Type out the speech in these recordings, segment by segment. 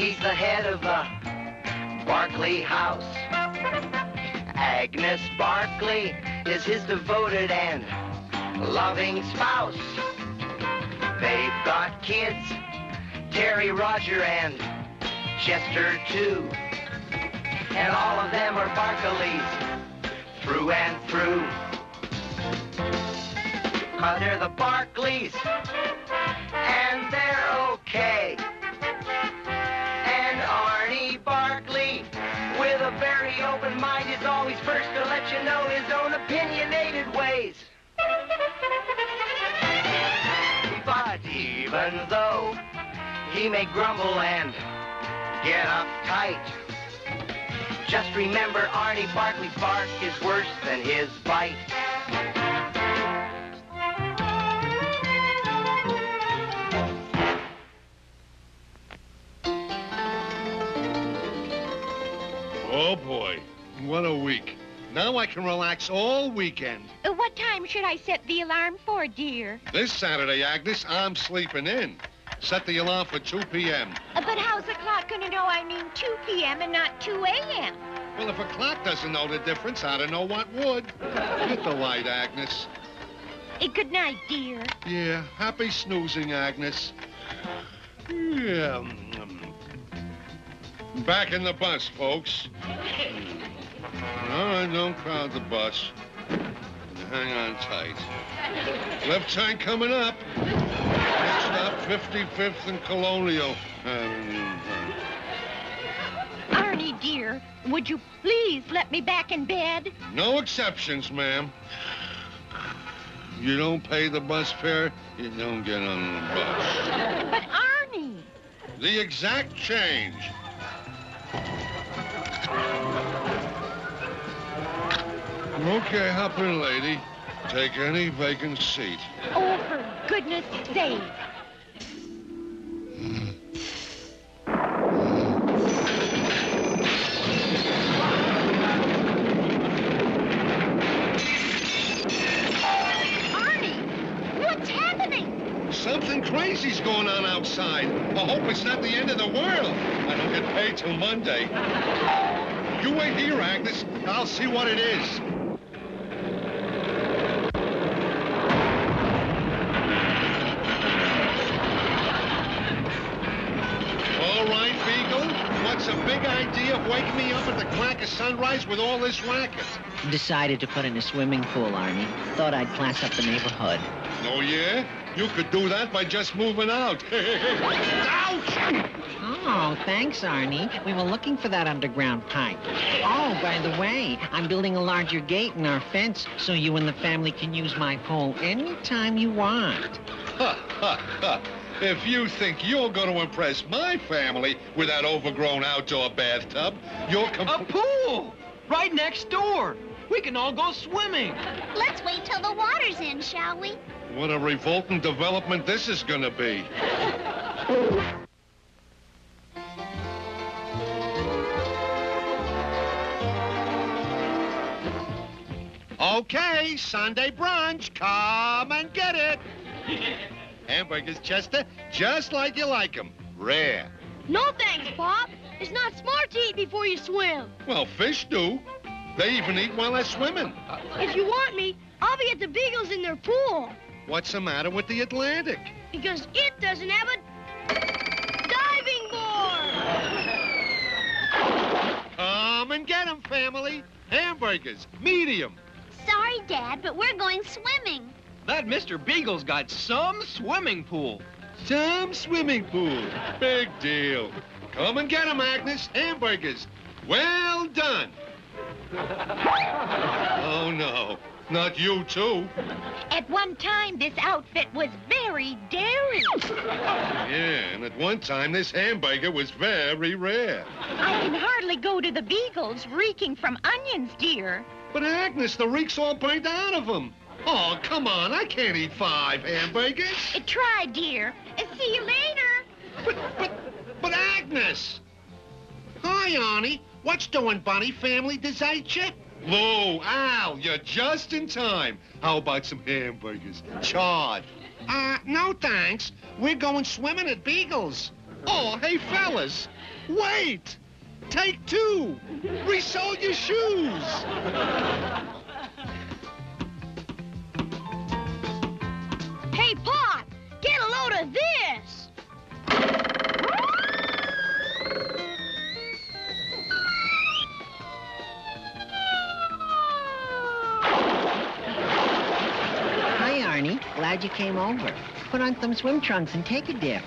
He's the head of the Barkley house. Agnes Barkley is his devoted and loving spouse. They've got kids, Terry, Roger, and Chester, too. And all of them are Barkleys through and through. 'Cause they're the Barkleys, and they're okay. And Arnie Barkley, with a very open mind, is always first to let you know his own opinionated ways. But even though he may grumble and get uptight, just remember Arnie Barkley's bark is worse than his bite. Oh, boy. What a week. Now I can relax all weekend. What time should I set the alarm for, dear? This Saturday, Agnes, I'm sleeping in. Set the alarm for 2 p.m. But how's the clock going to know I mean 2 p.m. and not 2 a.m.? Well, if a clock doesn't know the difference, I don't know what would. Hit the light, Agnes. Good night, dear. Yeah, happy snoozing, Agnes. Yeah. Back in the bus, folks. All right, don't crowd the bus. Hang on tight. Left turn coming up. Next stop, 55th and Colonial. Arnie, dear, would you please let me back in bed? No exceptions, ma'am. You don't pay the bus fare, you don't get on the bus. But Arnie! The exact change. Okay, hop in, lady. Take any vacant seat. Oh, for goodness sake. Arnie, what's happening? Something crazy's going on outside. I hope it's not the end of the world. I don't get paid till Monday. You wait here, Agnes. I'll see what it is. All right, Beagle. What's a big idea of waking me up at the crack of sunrise with all this racket? Decided to put in a swimming pool, Arnie. Thought I'd class up the neighborhood. Oh, yeah? You could do that by just moving out. Ouch! Oh, thanks, Arnie. We were looking for that underground pipe. Oh, by the way, I'm building a larger gate in our fence so you and the family can use my pool anytime you want. Ha, ha, ha. If you think you're going to impress my family with that overgrown outdoor bathtub, you're A pool! Right next door. We can all go swimming. Let's wait till the water's in, shall we? What a revolting development this is going to be. Okay, Sunday brunch. Come and get it. Hamburgers, Chester, just like you like them. Rare. No thanks, Pop. It's not smart to eat before you swim. Well, fish do. They even eat while they're swimming. If you want me, I'll be at the Beagles in their pool. What's the matter with the Atlantic? Because it doesn't have a diving board. Come and get them, family. Hamburgers, medium. Sorry, Dad, but we're going swimming. That Mr. Beagle's got some swimming pool. Some swimming pool. Big deal. Come and get them, Agnes. Hamburgers. Well done. Oh, no. Not you, too. At one time, this outfit was very daring. Yeah, and at one time, this hamburger was very rare. I can hardly go to the Beagles reeking from onions, dear. But, Agnes, the reek's all burnt out of them. Oh, come on. I can't eat 5 hamburgers. Try, dear. See you later. But, Agnes. Hi, Arnie. What's doing, Bunny? Family dessert you? Lou, Al, you're just in time. How about some hamburgers? Charred. No thanks. We're going swimming at Beagles. Oh, hey, fellas. Wait. Take two. Resole your shoes. Hey, Pop, get a load of this. Hi, Arnie. Glad you came over. Put on some swim trunks and take a dip.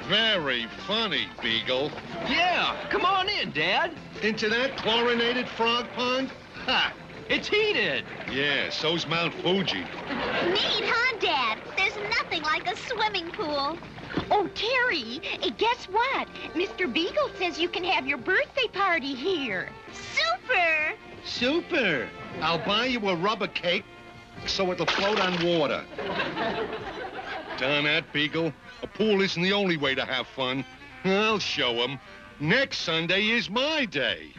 Very funny, Beagle. Yeah, come on in, Dad. Into that chlorinated frog pond? Ha! It's heated. Yeah, so's Mount Fuji. Neat, huh, Dad? There's nothing like a swimming pool. Oh, Terry, guess what? Mr. Beagle says you can have your birthday party here. Super! Super. I'll buy you a rubber cake so it'll float on water. Darn that, Beagle. A pool isn't the only way to have fun. I'll show 'em. Next Sunday is my day.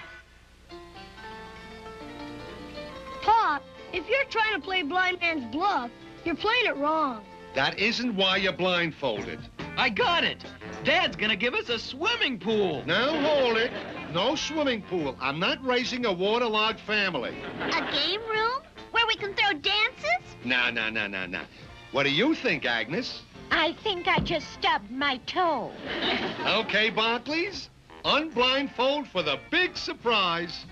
Pop, if you're trying to play blind man's bluff, you're playing it wrong. That isn't why you're blindfolded. I got it. Dad's gonna give us a swimming pool. Now hold it. No swimming pool. I'm not raising a waterlogged family. A game room where we can throw dances? Nah. What do you think, Agnes? I think I just stubbed my toe. Okay, Barkleys. Unblindfold for the big surprise.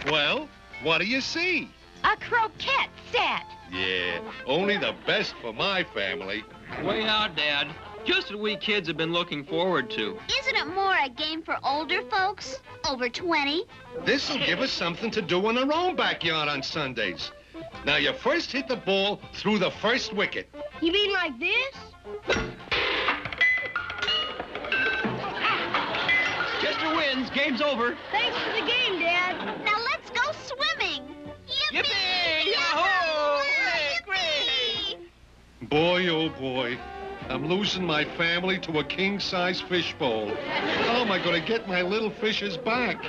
Well, what do you see? A croquette set. Yeah, only the best for my family. Way out, Dad. Just what we kids have been looking forward to. Isn't it more a game for older folks? Over 20? This'll give us something to do in our own backyard on Sundays. Now, you first hit the ball through the first wicket. You mean like this? Chester wins. Game's over. Thanks for the game, Dad. Now let's go swimming. Yippee! Yippee! Yahoo! Yippee! Yippee! Boy, oh boy, I'm losing my family to a king-size fishbowl. How am I going to get my little fishes back?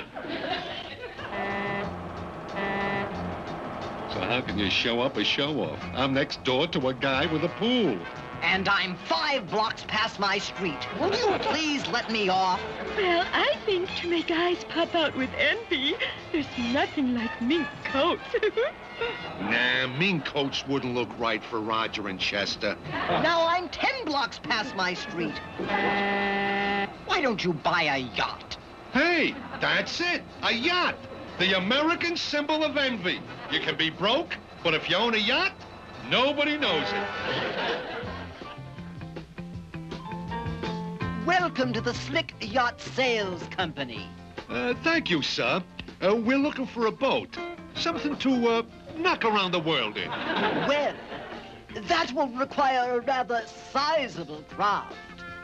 So how can you show up a show-off? I'm next door to a guy with a pool. And I'm 5 blocks past my street. Will you please let me off? Well, I think to make eyes pop out with envy, there's nothing like mink coats. Nah, mink coats wouldn't look right for Roger and Chester. Now I'm 10 blocks past my street. Why don't you buy a yacht? Hey, that's it, a yacht. The American symbol of envy. You can be broke, but if you own a yacht, nobody knows it. Welcome to the Slick Yacht Sales Company. Thank you, sir. We're looking for a boat. Something to, knock around the world in. Well, that will require a rather sizable craft.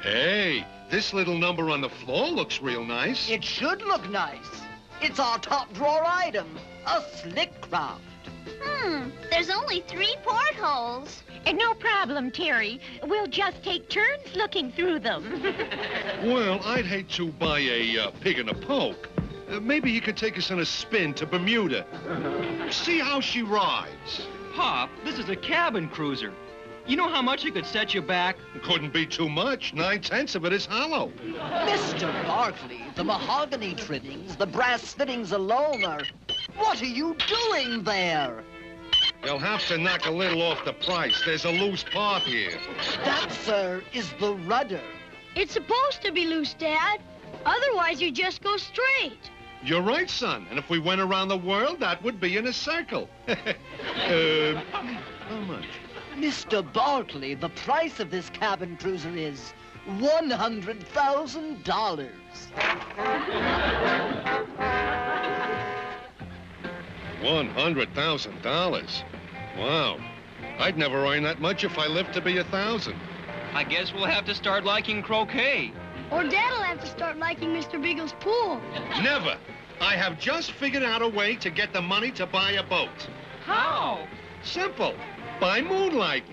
Hey, this little number on the floor looks real nice. It should look nice. It's our top drawer item, a slick craft. There's only 3 portholes. And no problem, Terry. We'll just take turns looking through them. Well, I'd hate to buy a pig in a poke. Maybe you could take us on a spin to Bermuda. See how she rides. Pop, this is a cabin cruiser. You know how much it could set you back? Couldn't be too much. 9/10 of it is hollow. Mr. Barkley, the mahogany trimmings, the brass fittings alone are... What are you doing there? You'll have to knock a little off the price. There's a loose part here. That, sir, is the rudder. It's supposed to be loose, Dad. Otherwise, you just go straight. You're right, son. And if we went around the world, that would be in a circle. How much? Mr. Barkley, the price of this cabin cruiser is $100,000. $100,000. Wow. I'd never earn that much if I lived to be 1,000. I guess we'll have to start liking croquet. Or Dad'll have to start liking Mr. Beagle's pool. Never. I have just figured out a way to get the money to buy a boat. How? Simple. By moonlighting.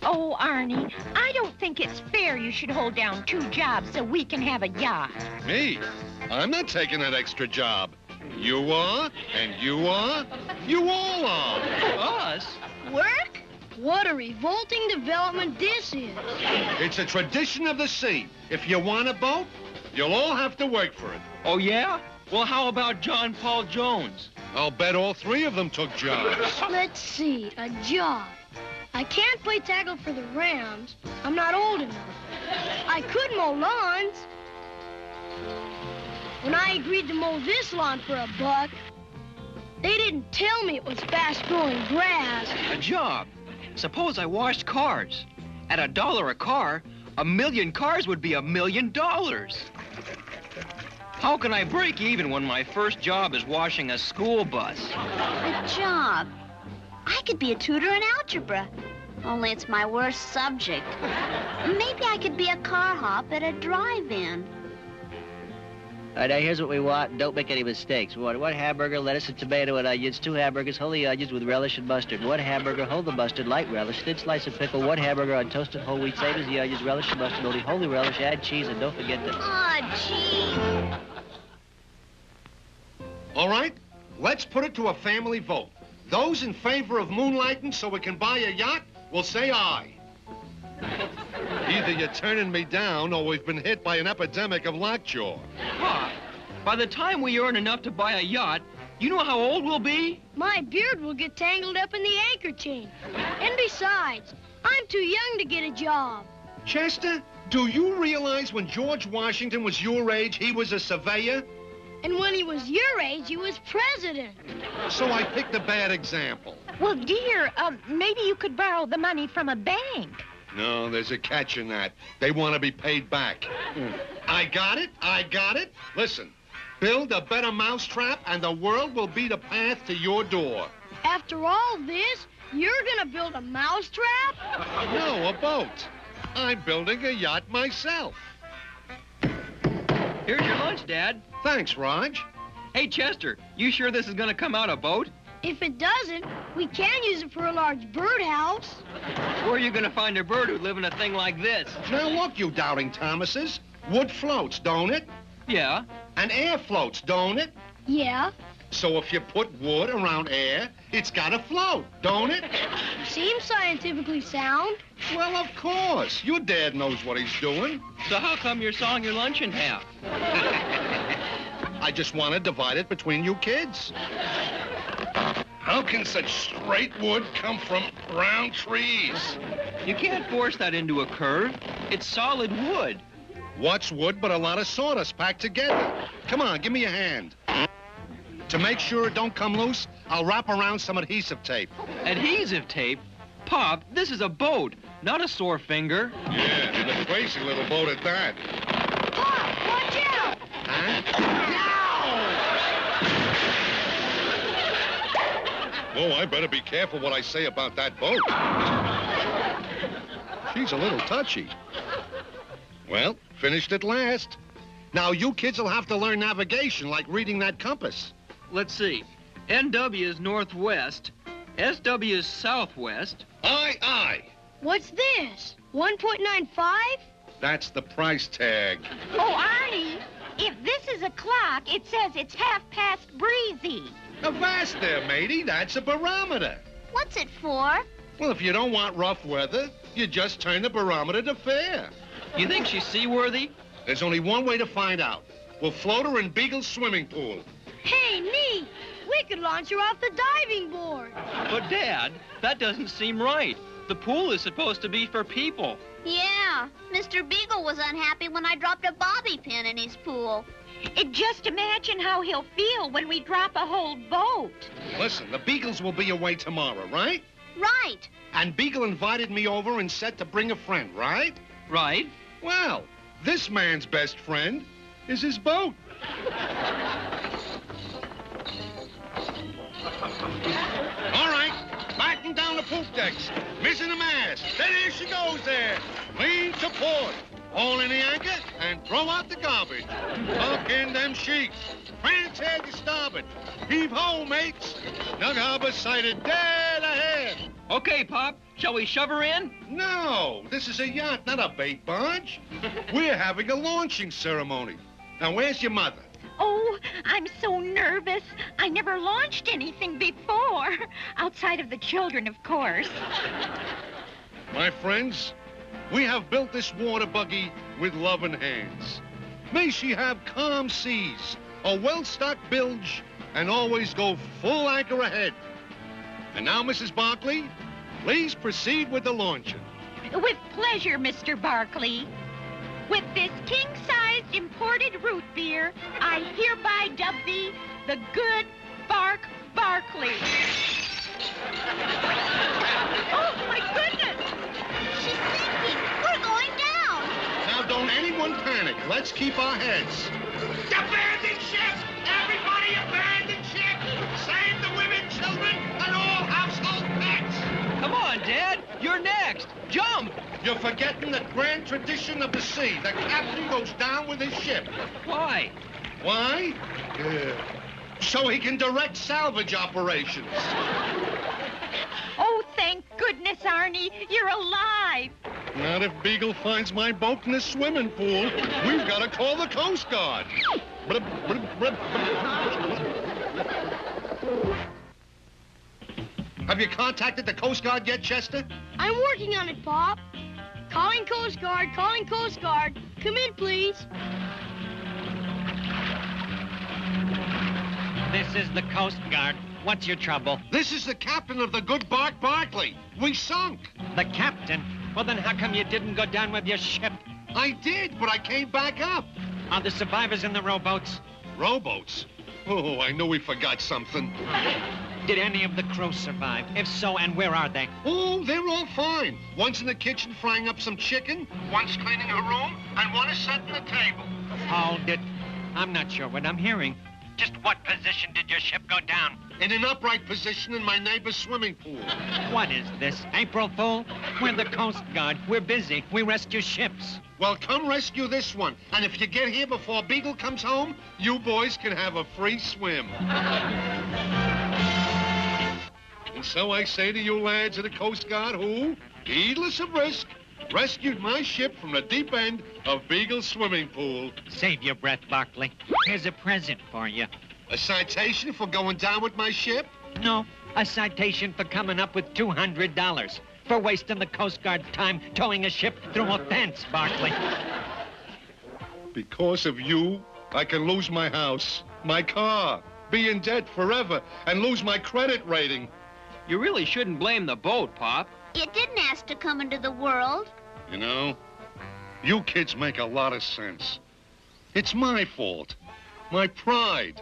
Oh, Arnie, I don't think it's fair you should hold down 2 jobs so we can have a yacht. Me? I'm not taking that extra job. You are, and you are, you all are. Us? Work? What a revolting development this is. It's a tradition of the sea. If you want a boat, you'll all have to work for it. Oh, yeah? Well, how about John Paul Jones? I'll bet all three of them took jobs. Let's see, a job. I can't play tackle for the Rams. I'm not old enough. I could mow lawns. When I agreed to mow this lawn for $1, they didn't tell me it was fast-growing grass. A job. Suppose I washed cars. At $1 a car, 1,000,000 cars would be $1 million. How can I break even when my first job is washing a school bus? A job. I could be a tutor in algebra. Only it's my worst subject. Maybe I could be a car hop at a drive-in. All right, now here's what we want. Don't make any mistakes. We want 1 hamburger, lettuce and tomato and onions, 2 hamburgers, whole the onions with relish and mustard, 1 hamburger, hold the mustard, light relish, thin slice of pickle, 1 hamburger on toasted whole wheat, same as the onions, relish and mustard, only holy relish, add cheese, and don't forget to... Oh, gee. All right, let's put it to a family vote. Those in favor of moonlighting so we can buy a yacht will say aye. Either you're turning me down or we've been hit by an epidemic of lockjaw. Pop, by the time we earn enough to buy a yacht, you know how old we'll be? My beard will get tangled up in the anchor chain. And besides, I'm too young to get a job. Chester, do you realize when George Washington was your age, he was a surveyor? And when he was your age, he was president. So I picked a bad example. Well, dear, maybe you could borrow the money from a bank. No, there's a catch in that. They want to be paid back. I got it. Listen, build a better mousetrap and the world will be the path to your door. After all this, you're gonna build a mousetrap? No, a boat. I'm building a yacht myself. Here's your lunch, Dad. Thanks, Raj. Hey, Chester, you sure this is gonna come out a boat? If it doesn't, we can use it for a large birdhouse. Where are you gonna find a bird who'd live in a thing like this? Now look, you doubting Thomases. Wood floats, don't it? Yeah. And air floats, don't it? Yeah. So if you put wood around air, it's gotta float, don't it? Seems scientifically sound. Well, of course. Your dad knows what he's doing. So how come you're sawing your lunch in half? I just want to divide it between you kids. How can such straight wood come from round trees? You can't force that into a curve. It's solid wood. What's wood but a lot of sawdust packed together? Come on, give me a hand. To make sure it don't come loose, I'll wrap around some adhesive tape. Adhesive tape? Pop, this is a boat, not a sore finger. Yeah, and a crazy little boat at that. Pop, watch out! Huh? Oh, I better be careful what I say about that boat. She's a little touchy. Well, finished at last. Now you kids will have to learn navigation like reading that compass. Let's see. NW is northwest. SW is southwest. Aye. What's this? 1.95? That's the price tag. Oh, Arnie, if this is a clock, it says it's 1/2 breezy. Avast there, matey. That's a barometer. What's it for? Well, if you don't want rough weather, you just turn the barometer to fair. You think she's seaworthy? There's only one way to find out. We'll float her in Beagle's swimming pool. Hey, neat! We could launch her off the diving board. But, Dad, that doesn't seem right. The pool is supposed to be for people. Yeah, Mr. Beagle was unhappy when I dropped a bobby pin in his pool. Just imagine how he'll feel when we drop a whole boat. Listen, the Beagles will be away tomorrow, right? Right. And Beagle invited me over and said to bring a friend, right? Right. Well, this man's best friend is his boat. All right, batten down the poop decks, missing the mast. There she goes there. Lean to port. Haul in the anchor and throw out the garbage. Tuck in them sheets. France head to starboard. Heave ho, mates. Snug harbor sighted dead ahead. Okay, Pop. Shall we shove her in? No, this is a yacht, not a bait barge. We're having a launching ceremony. Now, where's your mother? Oh, I'm so nervous. I never launched anything before. Outside of the children, of course. My friends, we have built this water buggy with loving hands. May she have calm seas, a well-stocked bilge, and always go full anchor ahead. And now, Mrs. Barkley, please proceed with the launching. With pleasure, Mr. Barkley. With this king-sized imported root beer, I hereby dub thee the Good Barkley. Oh, my goodness! She's sinking. We're going down. Now, don't anyone panic. Let's keep our heads. Abandon ship! Everybody abandon ship! Save the women, children, and all household pets! Come on, Dad. You're next. Jump. You're forgetting the grand tradition of the sea. The captain goes down with his ship. Why? Why? So he can direct salvage operations. Oh, thank goodness, Arnie, you're alive. Not if Beagle finds my boat in the swimming pool. We've got to call the Coast Guard. Have you contacted the Coast Guard yet, Chester? I'm working on it, Pop. Calling Coast Guard, calling Coast Guard. Come in, please. This is the Coast Guard. What's your trouble? This is the captain of the Good Barkley. We sunk. The captain? Well, then how come you didn't go down with your ship? I did, but I came back up. Are the survivors in the rowboats? Rowboats? Oh, I knew we forgot something. Did any of the crew survive? If so, and where are they? Oh, they're all fine. One's in the kitchen frying up some chicken, one's cleaning her room, and one is setting the table. Hold it. I'm not sure what I'm hearing. Just what position did your ship go down? In an upright position in my neighbor's swimming pool. What is this, April Fool? We're the Coast Guard. We're busy. We rescue ships. Well, come rescue this one. And if you get here before Beagle comes home, you boys can have a free swim. And so I say to you lads of the Coast Guard who, heedless of risk, rescued my ship from the deep end of Beagle's swimming pool. Save your breath, Barkley. Here's a present for you. A citation for going down with my ship? No, a citation for coming up with $200 for wasting the Coast Guard time towing a ship through a fence, Barkley. Because of you, I can lose my house, my car, be in debt forever, and lose my credit rating. You really shouldn't blame the boat, Pop. It didn't ask to come into the world. You know, you kids make a lot of sense. It's my fault, my pride,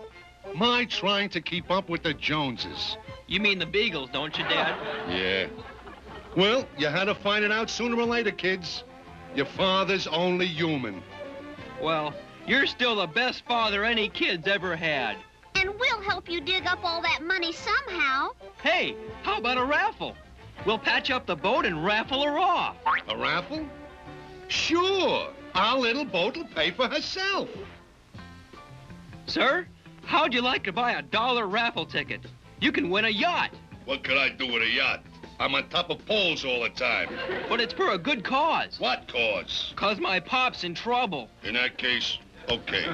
my trying to keep up with the Joneses. You mean the Beagles, don't you, Dad? Yeah. Well, you had to find it out sooner or later, kids. Your father's only human. Well, you're still the best father any kid's ever had. And we'll help you dig up all that money somehow. Hey, how about a raffle? We'll patch up the boat and raffle her off. A raffle? Sure. Our little boat will pay for herself. Sir, how'd you like to buy a $1 raffle ticket? You can win a yacht. What could I do with a yacht? I'm on top of poles all the time. But it's for a good cause. What cause? 'Cause my pop's in trouble. In that case, okay.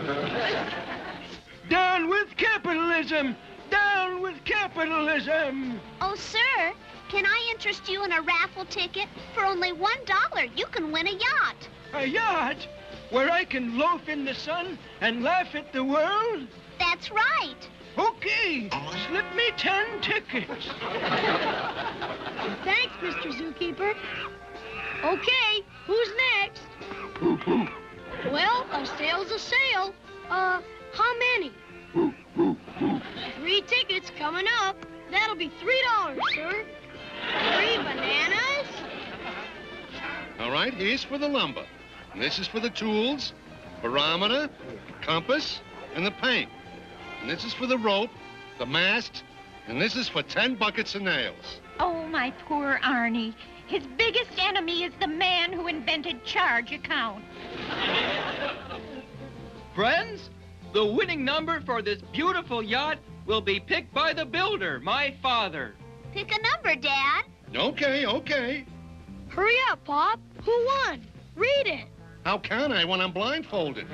Down with capitalism! Down with capitalism! Oh, sir, can I interest you in a raffle ticket? For only $1, you can win a yacht. A yacht? Where I can loaf in the sun and laugh at the world? That's right. Okay, slip me 10 tickets. Thanks, Mr. Zookeeper. Okay, who's next? Well, a sale's a sale. How many? 3 tickets coming up. That'll be $3, sir. 3 bananas? All right, here's for the lumber. And this is for the tools, barometer, compass, and the paint. And this is for the rope, the mast, and this is for 10 buckets of nails. Oh, my poor Arnie. His biggest enemy is the man who invented charge accounts. Friends, the winning number for this beautiful yacht will be picked by the builder, my father. Pick a number, Dad. Okay. Hurry up, Pop. Who won? Read it. How can I when I'm blindfolded?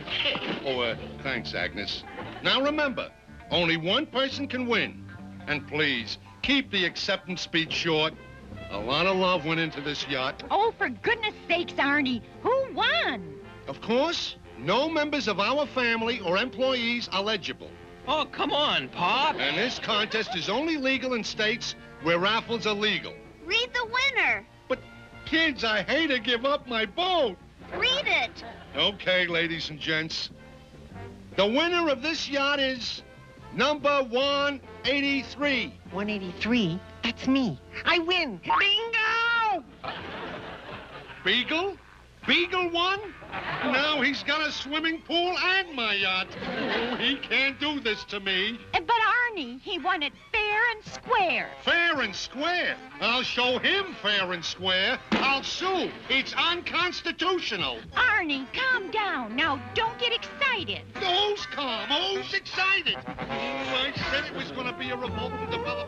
Oh, thanks, Agnes. Now remember, only one person can win. And please, keep the acceptance speech short. A lot of love went into this yacht. Oh, for goodness sakes, Arnie, who won? Of course, no members of our family or employees are eligible. Oh, come on, Pop. And this contest is only legal in states where raffles are legal. Read the winner. But, kids, I hate to give up my boat. Read it. Okay, ladies and gents. The winner of this yacht is number 183. 183? That's me. I win. Bingo! Beagle? Beagle won? Now he's got a swimming pool and my yacht. Oh, he can't do this to me. But Arnie, he won it fair and square. Fair and square? I'll show him fair and square. I'll sue. It's unconstitutional. Arnie, calm down. Now, don't get excited. Who's calm? Who's excited? Oh, I said it was going to be a remote and development.